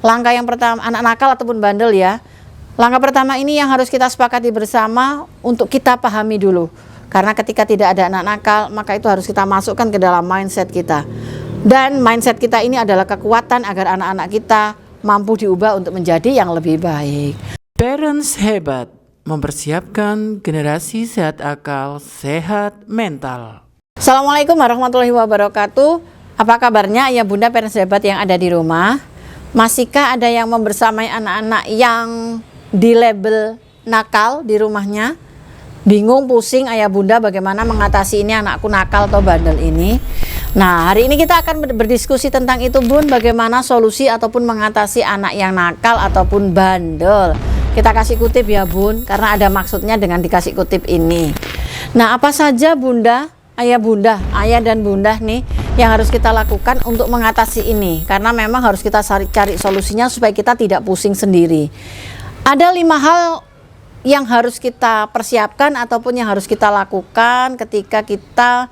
Langkah yang pertama, anak nakal ataupun bandel ya. Langkah pertama ini yang harus kita sepakati bersama untuk kita pahami dulu. Karena ketika tidak ada anak nakal, maka itu harus kita masukkan ke dalam mindset kita. Dan mindset kita ini adalah kekuatan agar anak-anak kita mampu diubah untuk menjadi yang lebih baik. Parents hebat mempersiapkan generasi sehat akal, sehat mental. Assalamualaikum warahmatullahi wabarakatuh. Apa kabarnya ayah bunda parents hebat yang ada di rumah? Masihkah ada yang membersamai anak-anak yang di label nakal di rumahnya? Bingung, pusing ayah bunda bagaimana mengatasi ini anakku nakal atau bandel ini? Nah, hari ini kita akan berdiskusi tentang itu bun, bagaimana solusi ataupun mengatasi anak yang nakal ataupun bandel. Kita kasih kutip ya bun, karena ada maksudnya dengan dikasih kutip ini. Nah, apa saja bunda, ayah dan bunda nih yang harus kita lakukan untuk mengatasi ini? Karena memang harus kita cari solusinya supaya kita tidak pusing sendiri. Ada 5 hal yang harus kita persiapkan ataupun yang harus kita lakukan ketika kita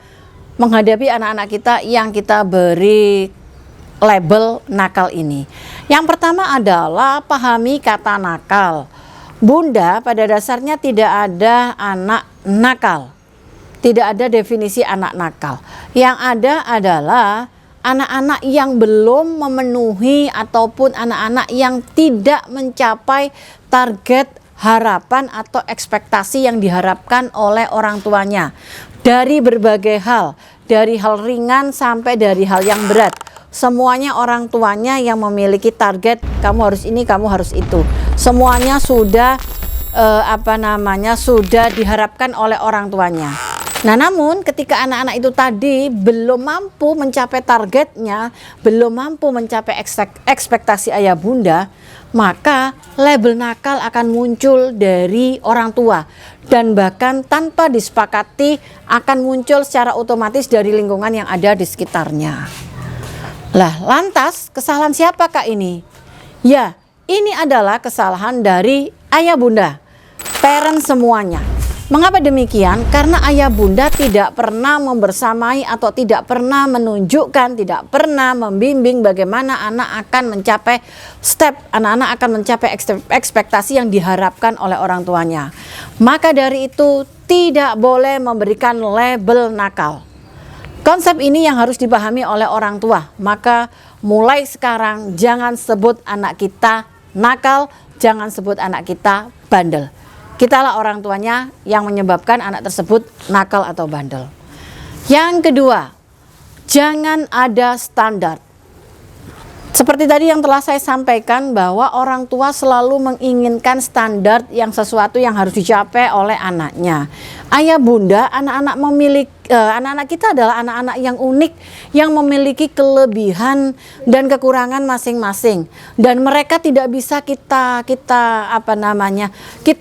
menghadapi anak-anak kita yang kita beri label nakal ini. Yang pertama adalah pahami kata nakal. Bunda, pada dasarnya tidak ada anak nakal. Tidak ada definisi anak nakal. Yang ada adalah anak-anak yang belum memenuhi ataupun anak-anak yang tidak mencapai target harapan atau ekspektasi yang diharapkan oleh orang tuanya. Dari berbagai hal, dari hal ringan sampai dari hal yang berat. Semuanya orang tuanya yang memiliki target, kamu harus ini, kamu harus itu. Semuanya sudah sudah diharapkan oleh orang tuanya. Nah, namun ketika anak-anak itu tadi belum mampu mencapai targetnya, belum mampu mencapai ekspektasi ayah bunda, maka label nakal akan muncul dari orang tua dan bahkan tanpa disepakati akan muncul secara otomatis dari lingkungan yang ada di sekitarnya. Lah, lantas kesalahan siapakah ini? Ya, ini adalah kesalahan dari ayah bunda, parent semuanya. Mengapa demikian? Karena ayah bunda tidak pernah membersamai atau tidak pernah menunjukkan, tidak pernah membimbing bagaimana anak akan mencapai anak-anak akan mencapai ekspektasi yang diharapkan oleh orang tuanya. Maka dari itu tidak boleh memberikan label nakal. Konsep ini yang harus dipahami oleh orang tua. Maka mulai sekarang jangan sebut anak kita nakal, jangan sebut anak kita bandel. Kitalah orang tuanya yang menyebabkan anak tersebut nakal atau bandel. Yang kedua, jangan ada standar. Seperti tadi yang telah saya sampaikan bahwa orang tua selalu menginginkan standar yang sesuatu yang harus dicapai oleh anaknya. Ayah bunda, anak-anak kita adalah anak-anak yang unik, yang memiliki kelebihan dan kekurangan masing-masing, dan mereka tidak bisa kita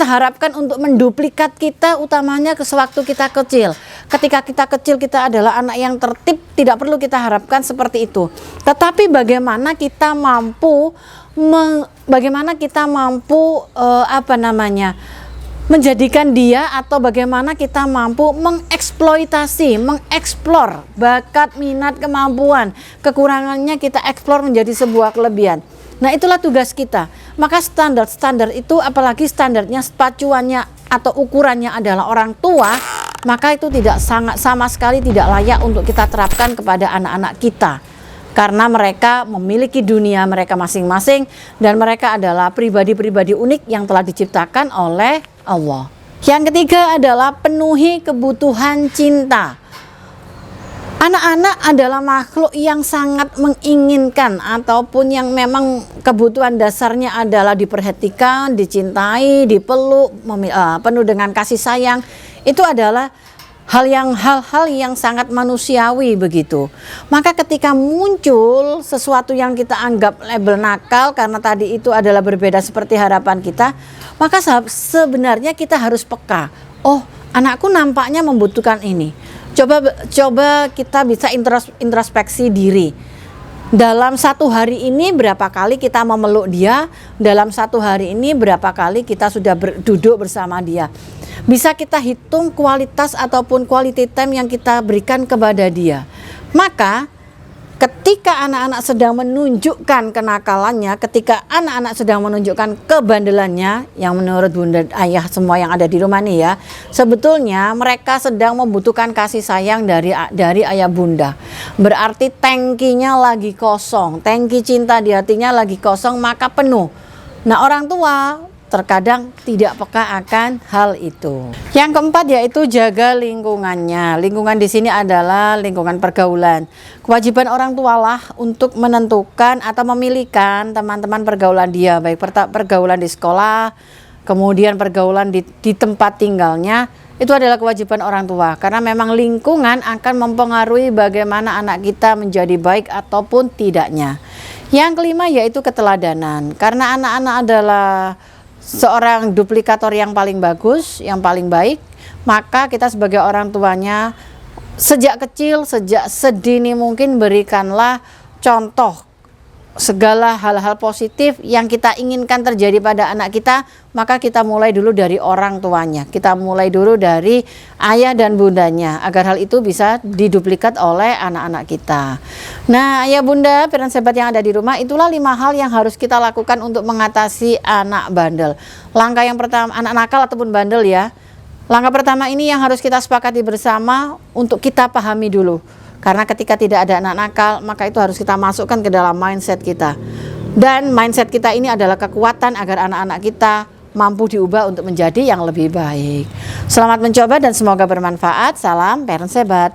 harapkan untuk menduplikat kita, utamanya sewaktu kita kecil. Ketika kita kecil kita adalah anak yang tertib, tidak perlu kita harapkan seperti itu. Tetapi bagaimana kita mampu menjadikan dia, atau bagaimana kita mampu mengeksplor bakat, minat, kemampuan, kekurangannya kita eksplor menjadi sebuah kelebihan. Nah, itulah tugas kita. Maka standar itu, apalagi standarnya, pacuannya atau ukurannya adalah orang tua, maka itu sama sekali tidak layak untuk kita terapkan kepada anak-anak kita. Karena mereka memiliki dunia mereka masing-masing dan mereka adalah pribadi-pribadi unik yang telah diciptakan oleh Allah. Yang ketiga adalah penuhi kebutuhan cinta. Anak-anak adalah makhluk yang sangat menginginkan ataupun yang memang kebutuhan dasarnya adalah diperhatikan, dicintai, dipeluk, penuh dengan kasih sayang. Itu adalah hal-hal yang sangat manusiawi begitu. Maka ketika muncul sesuatu yang kita anggap label nakal karena tadi itu adalah berbeda seperti harapan kita, maka sebenarnya kita harus peka. Oh, anakku nampaknya membutuhkan ini. Coba kita bisa introspeksi diri. Dalam satu hari ini berapa kali kita memeluk dia? Dalam satu hari ini berapa kali kita sudah duduk bersama dia? Bisa kita hitung kualitas ataupun quality time yang kita berikan kepada dia. Maka ketika anak-anak sedang menunjukkan kenakalannya, ketika anak-anak sedang menunjukkan kebandelannya, yang menurut bunda, ayah, semua yang ada di rumah nih ya, sebetulnya mereka sedang membutuhkan kasih sayang dari ayah bunda. Berarti tangkinya lagi kosong, tangki cinta di hatinya lagi kosong, maka penuh. Nah, orang tua terkadang tidak peka akan hal itu. Yang keempat yaitu jaga lingkungannya. Lingkungan di sini adalah lingkungan pergaulan. Kewajiban orang tua lah untuk menentukan atau memilihkan teman-teman pergaulan dia, baik pergaulan di sekolah, kemudian pergaulan di tempat tinggalnya. Itu adalah kewajiban orang tua, karena memang lingkungan akan mempengaruhi bagaimana anak kita menjadi baik ataupun tidaknya. Yang kelima yaitu keteladanan, karena anak-anak adalah seorang duplikator yang paling bagus, yang paling baik, maka kita sebagai orang tuanya sejak kecil, sejak sedini mungkin berikanlah contoh segala hal-hal positif yang kita inginkan terjadi pada anak kita. Maka kita mulai dulu dari orang tuanya, kita mulai dulu dari ayah dan bundanya, agar hal itu bisa diduplikat oleh anak-anak kita. Nah, ayah bunda, parents hebat yang ada di rumah, itulah 5 hal yang harus kita lakukan untuk mengatasi anak bandel. Langkah yang pertama, anak nakal ataupun bandel ya. Langkah pertama ini yang harus kita sepakati bersama untuk kita pahami dulu. Karena ketika tidak ada anak nakal, maka itu harus kita masukkan ke dalam mindset kita. Dan mindset kita ini adalah kekuatan agar anak-anak kita mampu diubah untuk menjadi yang lebih baik. Selamat mencoba dan semoga bermanfaat. Salam parents hebat.